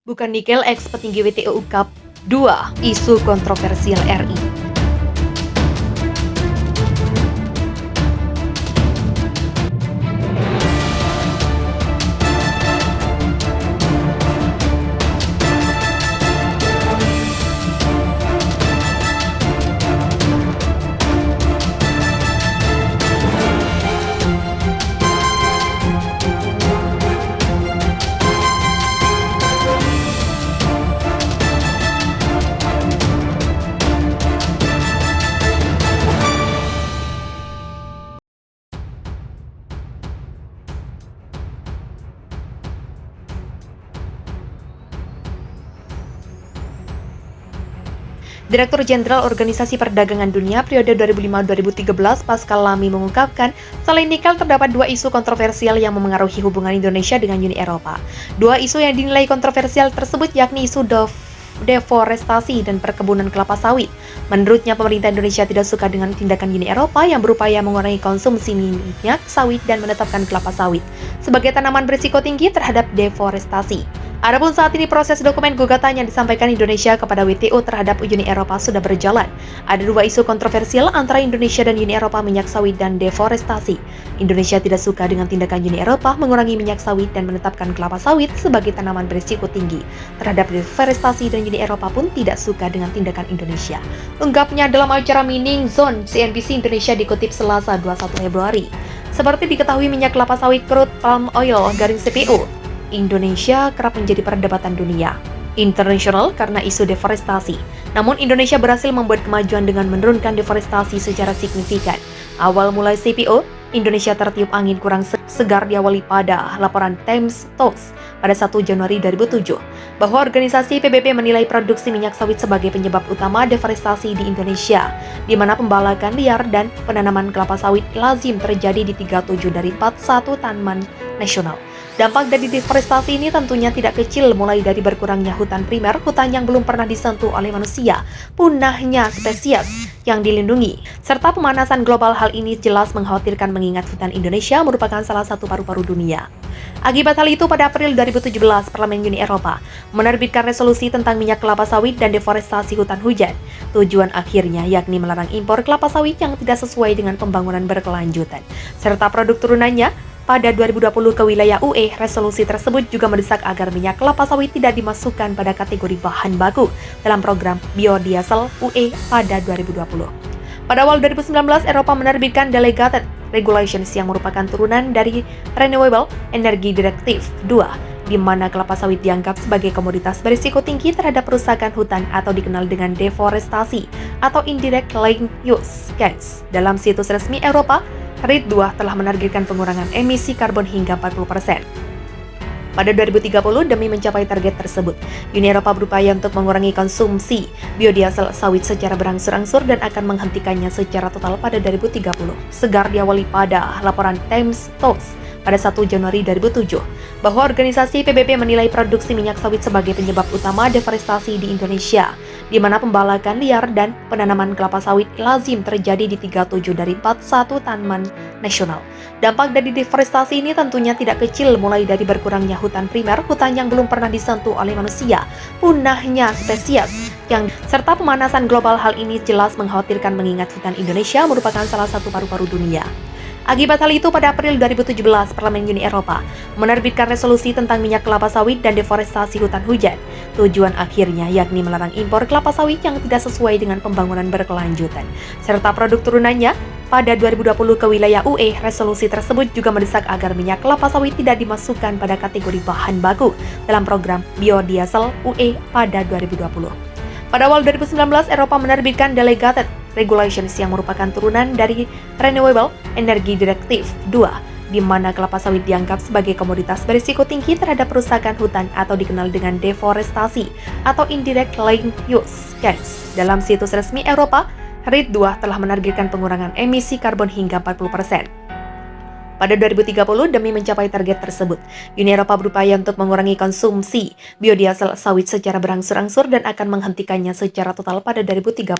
Bukan nikel ex petinggi WTO ungkap 2 isu kontroversial RI. Direktur Jenderal Organisasi Perdagangan Dunia periode 2005-2013 Pascal Lamy mengungkapkan, selain nikel terdapat 2 isu kontroversial yang memengaruhi hubungan Indonesia dengan Uni Eropa. 2 isu yang dinilai kontroversial tersebut yakni isu deforestasi dan perkebunan kelapa sawit. Menurutnya, pemerintah Indonesia tidak suka dengan tindakan Uni Eropa yang berupaya mengurangi konsumsi minyak sawit dan menetapkan kelapa sawit sebagai tanaman berisiko tinggi terhadap deforestasi. Adapun saat ini proses dokumen gugatan yang disampaikan Indonesia kepada WTO terhadap Uni Eropa sudah berjalan. Ada 2 isu kontroversial antara Indonesia dan Uni Eropa, minyak sawit dan deforestasi. Indonesia tidak suka dengan tindakan Uni Eropa mengurangi minyak sawit dan menetapkan kelapa sawit sebagai tanaman berisiko tinggi terhadap deforestasi, dan Uni Eropa pun tidak suka dengan tindakan Indonesia. Ungkapnya dalam acara Mining Zone CNBC Indonesia dikutip Selasa 21 Februari. Seperti diketahui, minyak kelapa sawit crude palm oil garing CPO Indonesia kerap menjadi perdebatan dunia internasional karena isu deforestasi. Namun Indonesia berhasil membuat kemajuan dengan menurunkan deforestasi secara signifikan. Awal mulai CPO, Indonesia tertiup angin kurang segar diawali pada laporan Times Talks pada 1 Januari 2007 bahwa organisasi PBB menilai produksi minyak sawit sebagai penyebab utama deforestasi di Indonesia, di mana pembalakan liar dan penanaman kelapa sawit lazim terjadi di 37 dari 41 tanaman nasional. Dampak dari deforestasi ini tentunya tidak kecil, mulai dari berkurangnya hutan primer, hutan yang belum pernah disentuh oleh manusia, punahnya spesies yang dilindungi, serta pemanasan global. Hal ini jelas mengkhawatirkan mengingat hutan Indonesia merupakan salah satu paru-paru dunia. Akibat hal itu, pada April 2017, Parlemen Uni Eropa menerbitkan resolusi tentang minyak kelapa sawit dan deforestasi hutan hujan. Tujuan akhirnya yakni melarang impor kelapa sawit yang tidak sesuai dengan pembangunan berkelanjutan, serta produk turunannya. Pada 2020 ke wilayah UE, resolusi tersebut juga mendesak agar minyak kelapa sawit tidak dimasukkan pada kategori bahan baku dalam program biodiesel UE pada 2020. Pada awal 2019, Eropa menerbitkan Delegated Regulations yang merupakan turunan dari Renewable Energy Directive 2, di mana kelapa sawit dianggap sebagai komoditas berisiko tinggi terhadap perusakan hutan atau dikenal dengan deforestasi atau indirect land use gains. Dalam situs resmi Eropa, RED 2 telah menargetkan pengurangan emisi karbon hingga 40% pada 2030 demi mencapai target tersebut. Uni Eropa berupaya untuk mengurangi konsumsi biodiesel sawit secara berangsur-angsur dan akan menghentikannya secara total pada 2030. Segar diawali pada laporan Times Talks pada 1 Januari 2007 bahwa organisasi PBB menilai produksi minyak sawit sebagai penyebab utama deforestasi di Indonesia, di mana pembalakan liar dan penanaman kelapa sawit lazim terjadi di 37 dari 41 tanaman nasional. Dampak dari deforestasi ini tentunya tidak kecil, mulai dari berkurangnya hutan primer, hutan yang belum pernah disentuh oleh manusia, punahnya spesies yang serta pemanasan global. Hal ini jelas mengkhawatirkan mengingat hutan Indonesia merupakan salah satu paru-paru dunia. Akibat hal itu, pada April 2017, Parlemen Uni Eropa menerbitkan resolusi tentang minyak kelapa sawit dan deforestasi hutan hujan. Tujuan akhirnya yakni melarang impor kelapa sawit yang tidak sesuai dengan pembangunan berkelanjutan, serta produk turunannya. Pada 2020 ke wilayah UE, resolusi tersebut juga mendesak agar minyak kelapa sawit tidak dimasukkan pada kategori bahan baku dalam program biodiesel UE pada 2020. Pada awal 2019, Eropa menerbitkan Delegated Regulations yang merupakan turunan dari Renewable Energy Directive 2, di mana kelapa sawit dianggap sebagai komoditas berisiko tinggi terhadap perusakan hutan atau dikenal dengan deforestasi atau indirect land use gains. Dalam situs resmi Eropa, RED 2 telah menargetkan pengurangan emisi karbon hingga 40% pada 2030 demi mencapai target tersebut. Uni Eropa berupaya untuk mengurangi konsumsi biodiesel sawit secara berangsur-angsur dan akan menghentikannya secara total pada 2030.